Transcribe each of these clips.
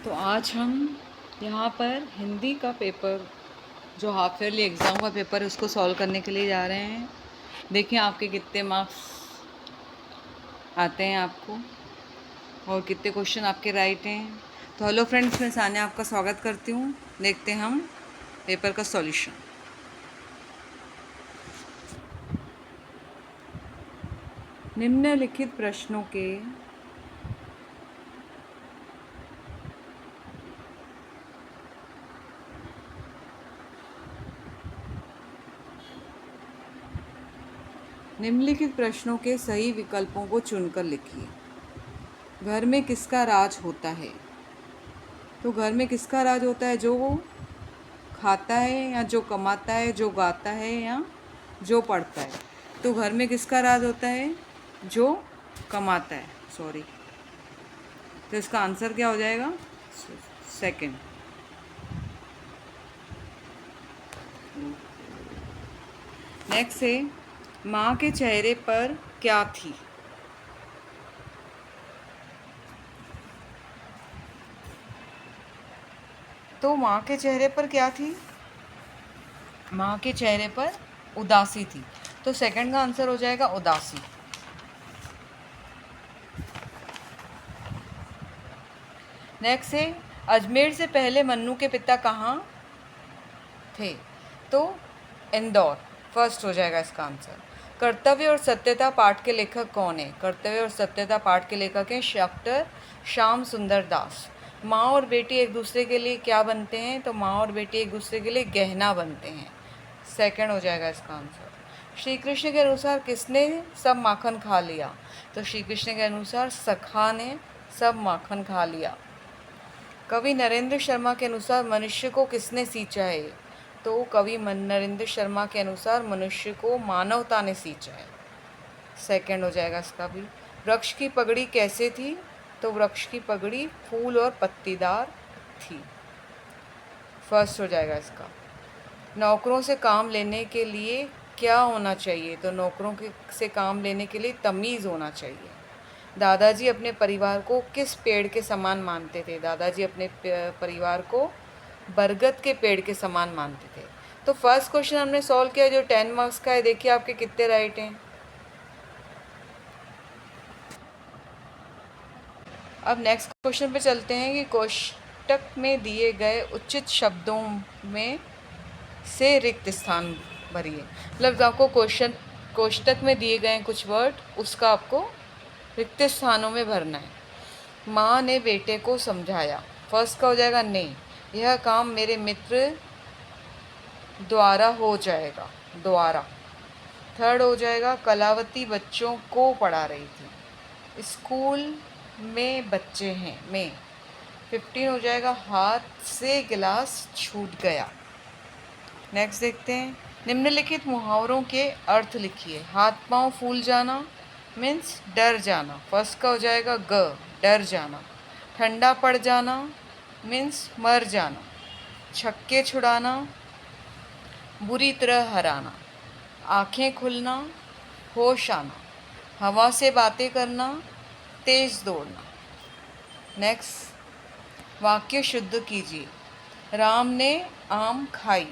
तो आज हम यहाँ पर हिंदी का पेपर जो हाफ ईयरली एग्ज़ाम का पेपर है उसको सॉल्व करने के लिए जा रहे हैं। देखिए आपके कितने मार्क्स आते हैं आपको और कितने क्वेश्चन आपके राइट हैं। तो हेलो फ्रेंड्स, मैं सानिया आपका स्वागत करती हूँ। देखते हैं हम पेपर का सॉल्यूशन। निम्नलिखित प्रश्नों के निम्नलिखित प्रश्नों के सही विकल्पों को चुनकर लिखिए। घर में किसका राज होता है? तो घर में किसका राज होता है? जो वो खाता है या जो कमाता है, जो गाता है या जो पढ़ता है। तो घर में किसका राज होता है? जो कमाता है। सॉरी, तो इसका आंसर क्या हो जाएगा? सेकंड। नेक्स्ट है, माँ के चेहरे पर क्या थी? तो माँ के चेहरे पर क्या थी? माँ के चेहरे पर उदासी थी। तो सेकंड का आंसर हो जाएगा उदासी। नेक्स्ट है, अजमेर से पहले मन्नू के पिता कहाँ थे? तो इंदौर। फर्स्ट हो जाएगा इसका आंसर। कर्तव्य और सत्यता पाठ के लेखक कौन है? कर्तव्य और सत्यता पाठ के लेखक हैं डॉक्टर श्याम सुंदर दास। माँ और बेटी एक दूसरे के लिए क्या बनते हैं? तो माँ और बेटी एक दूसरे के लिए गहना बनते हैं। सेकंड हो जाएगा इसका आंसर। श्री कृष्ण के अनुसार किसने सब माखन खा लिया? तो श्री कृष्ण के अनुसार सखा ने सब माखन खा लिया। कवि नरेंद्र शर्मा के अनुसार मनुष्य को किसने सींचा है? तो कवि नरेंद्र शर्मा के अनुसार मनुष्य को मानवता ने सींचा है। सेकंड हो जाएगा इसका भी। वृक्ष की पगड़ी कैसे थी? तो वृक्ष की पगड़ी फूल और पत्तीदार थी। फर्स्ट हो जाएगा इसका। नौकरों से काम लेने के लिए क्या होना चाहिए? तो नौकरों से काम लेने के लिए तमीज़ होना चाहिए। दादाजी अपने परिवार को किस पेड़ के समान मानते थे? दादाजी अपने परिवार को बरगद के पेड़ के समान मानते थे। तो फर्स्ट क्वेश्चन हमने सॉल्व किया जो 10 मार्क्स का है। देखिए आपके कितने राइट हैं। अब नेक्स्ट क्वेश्चन पे चलते हैं कि कोष्टक में दिए गए उचित शब्दों में से रिक्त स्थान भरिए। मतलब आपको क्वेश्चन कोष्टक में दिए गए कुछ वर्ड, उसका आपको रिक्त स्थानों में भरना है। माँ ने बेटे को समझाया। फर्स्ट का हो जाएगा ने। यह काम मेरे मित्र द्वारा हो जाएगा। द्वारा। थर्ड हो जाएगा कलावती बच्चों को पढ़ा रही थी। स्कूल में बच्चे हैं में। 15 हो जाएगा हाथ से गिलास छूट गया। नेक्स्ट देखते हैं, निम्नलिखित मुहावरों के अर्थ लिखिए। हाथ पांव फूल जाना मीन्स डर जाना। फर्स्ट का हो जाएगा ग, डर जाना। ठंडा पड़ जाना मीन्स मर जाना। छक्के छुड़ाना, बुरी तरह हराना। आँखें खुलना, होश आना। हवा से बातें करना, तेज दौड़ना। नेक्स्ट वाक्य शुद्ध कीजिए। राम ने आम खाई।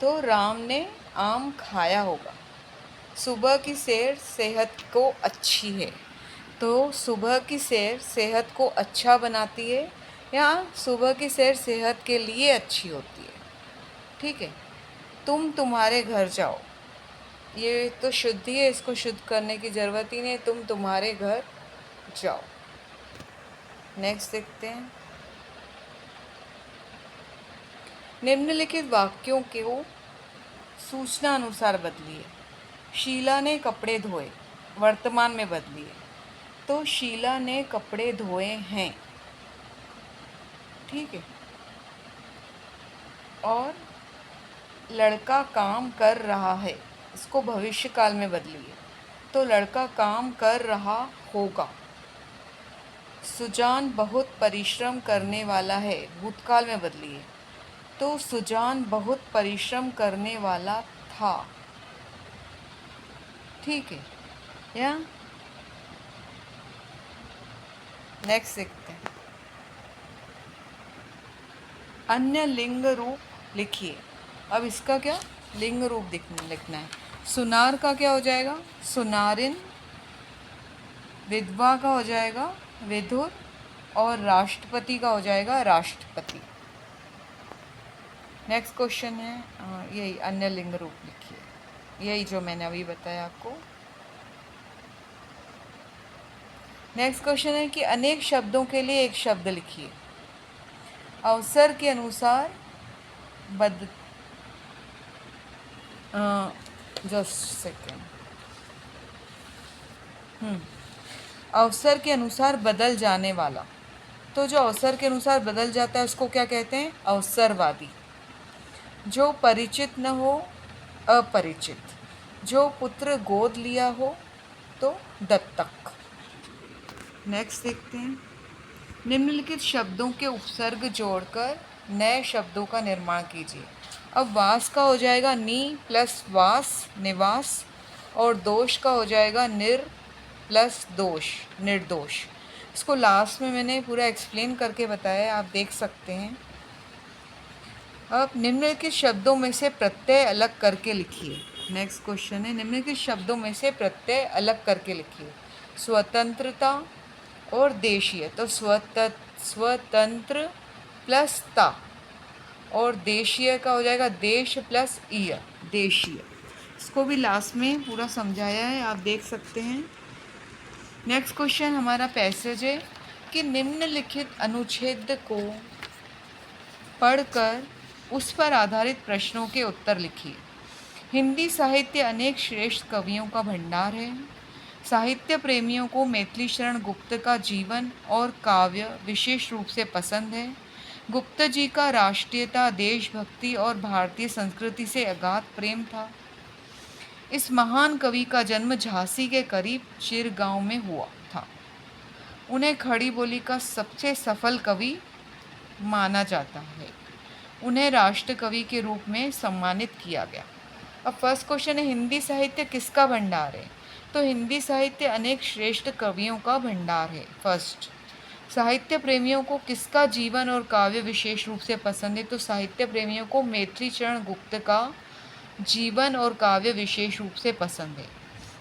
तो राम ने आम खाया होगा। सुबह की सैर सेहत को अच्छी है। तो सुबह की सैर सेहत को अच्छा बनाती है या सुबह की सैर सेहत के लिए अच्छी होती है। ठीक है। तुम तुम्हारे घर जाओ। ये तो शुद्ध ही है, इसको शुद्ध करने की ज़रूरत ही नहीं। तुम तुम्हारे घर जाओ। नेक्स्ट देखते हैं, निम्नलिखित वाक्यों को सूचना अनुसार बदलिए। शीला ने कपड़े धोए, वर्तमान में बदलिए। तो शीला ने कपड़े धोए हैं। ठीक है। और लड़का काम कर रहा है, इसको भविष्य काल में बदलिए। तो लड़का काम कर रहा होगा। सुजान बहुत परिश्रम करने वाला है, भूतकाल में बदलिए। तो सुजान बहुत परिश्रम करने वाला था। ठीक है। या नेक्स्ट देखते हैं, अन्य लिंग रूप लिखिए। अब इसका क्या लिंग रूप लिखना है। सुनार का क्या हो जाएगा सुनारिन, विधवा का हो जाएगा विधुर, और राष्ट्रपति का हो जाएगा राष्ट्रपति। नेक्स्ट क्वेश्चन है यही अन्य लिंग रूप लिखिए, यही जो मैंने अभी बताया आपको। नेक्स्ट क्वेश्चन है कि अनेक शब्दों के लिए एक शब्द लिखिए। अवसर के अनुसार जस्ट सेकेंड अवसर के अनुसार बदल जाने वाला, तो जो अवसर के अनुसार बदल जाता है उसको क्या कहते हैं अवसरवादी। जो परिचित न हो अपरिचित, जो पुत्र गोद लिया हो तो दत्तक। नेक्स्ट देखते हैं, निम्नलिखित शब्दों के उपसर्ग जोड़कर नए शब्दों का निर्माण कीजिए। अब वास का हो जाएगा नी प्लस वास निवास, और दोष का हो जाएगा निर प्लस दोष निर्दोष। इसको लास्ट में मैंने पूरा एक्सप्लेन करके बताया है, आप देख सकते हैं। अब निम्नलिखित शब्दों में से प्रत्यय अलग करके लिखिए। नेक्स्ट क्वेश्चन है निम्नलिखित शब्दों में से प्रत्यय अलग करके लिखिए। स्वतंत्रता और देशीय, तो स्वतंत्र प्लस ता, और देशीय का हो जाएगा देश प्लस ईय देशीय। इसको भी लास्ट में पूरा समझाया है, आप देख सकते हैं। नेक्स्ट क्वेश्चन हमारा पैसेज है कि निम्नलिखित अनुच्छेद को पढ़कर उस पर आधारित प्रश्नों के उत्तर लिखिए। हिंदी साहित्य अनेक श्रेष्ठ कवियों का भंडार है। साहित्य प्रेमियों को मैथिली शरण गुप्त का जीवन और काव्य विशेष रूप से पसंद है। गुप्त जी का राष्ट्रीयता, देशभक्ति और भारतीय संस्कृति से अगाध प्रेम था। इस महान कवि का जन्म झांसी के करीब चिरगांव में हुआ था। उन्हें खड़ी बोली का सबसे सफल कवि माना जाता है। उन्हें राष्ट्र कवि के रूप में सम्मानित किया गया। अब फर्स्ट क्वेश्चन है हिंदी साहित्य किसका भंडार है, तो हिंदी साहित्य अनेक श्रेष्ठ कवियों का भंडार है। फर्स्ट, साहित्य प्रेमियों को किसका जीवन और काव्य विशेष रूप से पसंद है, तो साहित्य प्रेमियों को मैथिली शरण गुप्त का जीवन और काव्य विशेष रूप से पसंद है।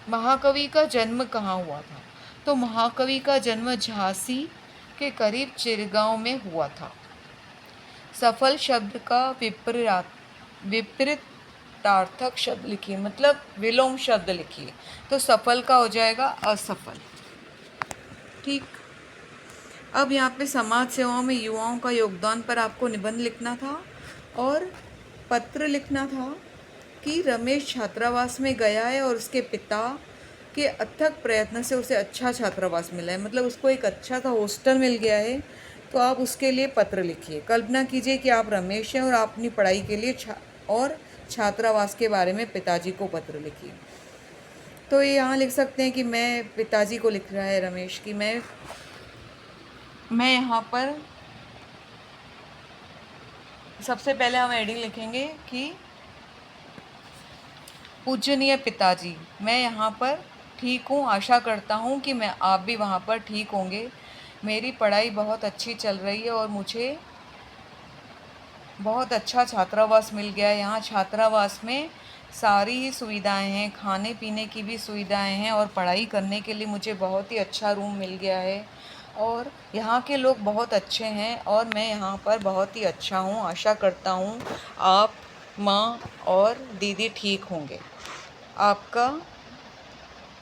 महाकवि का जन्म कहाँ हुआ था, तो महाकवि का जन्म झांसी के करीब चिरगांव में हुआ था। सफल शब्द का विपरीतार्थक शब्द लिखिए, मतलब विलोम शब्द लिखिए। तो सफल का हो जाएगा असफल। ठीक, अब यहाँ पे समाज सेवाओं में युवाओं का योगदान पर आपको निबंध लिखना था और पत्र लिखना था कि रमेश छात्रावास में गया है और उसके पिता के अथक प्रयत्न से उसे अच्छा छात्रावास मिला है, मतलब उसको एक अच्छा सा हॉस्टल मिल गया है। तो आप उसके लिए पत्र लिखिए। कल्पना कीजिए कि आप रमेश हैं और आप अपनी पढ़ाई के लिए छात्रावास के बारे में पिताजी को पत्र लिखिए। तो ये यहाँ लिख सकते हैं कि मैं पिताजी को लिख रहा है रमेश कि मैं यहाँ पर सबसे पहले हम हेडिंग लिखेंगे कि पूजनीय पिताजी, मैं यहाँ पर ठीक हूँ, आशा करता हूँ कि आप भी वहाँ पर ठीक होंगे। मेरी पढ़ाई बहुत अच्छी चल रही है और मुझे बहुत अच्छा छात्रावास मिल गया है। यहाँ छात्रावास में सारी ही सुविधाएं हैं, खाने पीने की भी सुविधाएं हैं और पढ़ाई करने के लिए मुझे बहुत ही अच्छा रूम मिल गया है और यहाँ के लोग बहुत अच्छे हैं और मैं यहाँ पर बहुत ही अच्छा हूँ। आशा करता हूँ आप, माँ और दीदी ठीक होंगे। आपका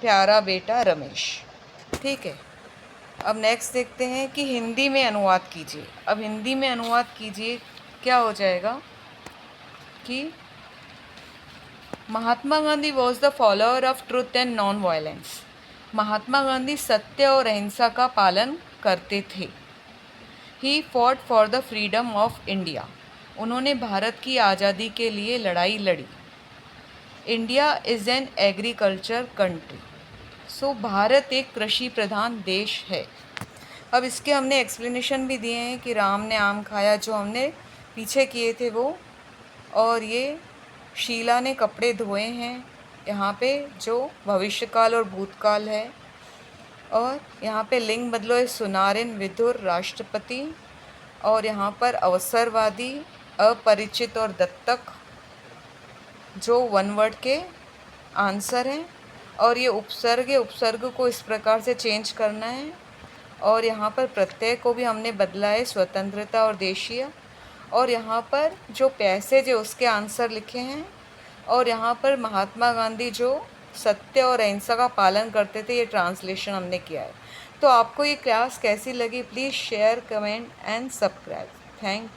प्यारा बेटा रमेश। ठीक है, अब नेक्स्ट देखते हैं कि हिंदी में अनुवाद कीजिए। अब हिंदी में अनुवाद कीजिए, क्या हो जाएगा कि Mahatma Gandhi was the follower of truth and non violence. Mahatma Gandhi सत्य और अहिंसा का पालन करते थे। He fought for the freedom of India. उन्होंने भारत की आज़ादी के लिए लड़ाई लड़ी। India is an agriculture country. So Bharat एक कृषि प्रधान देश है। अब इसके हमने एक्सप्लेनेशन भी दिए हैं कि राम ने आम खाया, जो हमने पीछे किए थे वो, और ये शीला ने कपड़े धोए हैं, यहाँ पे जो भविष्यकाल और भूतकाल है, और यहाँ पे लिंग बदलो है सुनारिन विधुर राष्ट्रपति, और यहाँ पर अवसरवादी, अपरिचित और दत्तक जो वन वर्ड के आंसर हैं। और ये उपसर्ग को इस प्रकार से चेंज करना है। और यहाँ पर प्रत्यय को भी हमने बदला है, स्वतंत्रता और देशीय। और यहाँ पर जो पैसेज है उसके आंसर लिखे हैं। और यहाँ पर महात्मा गांधी जो सत्य और अहिंसा का पालन करते थे, ये ट्रांसलेशन हमने किया है। तो आपको ये क्लास कैसी लगी? Please share, comment and subscribe. Thank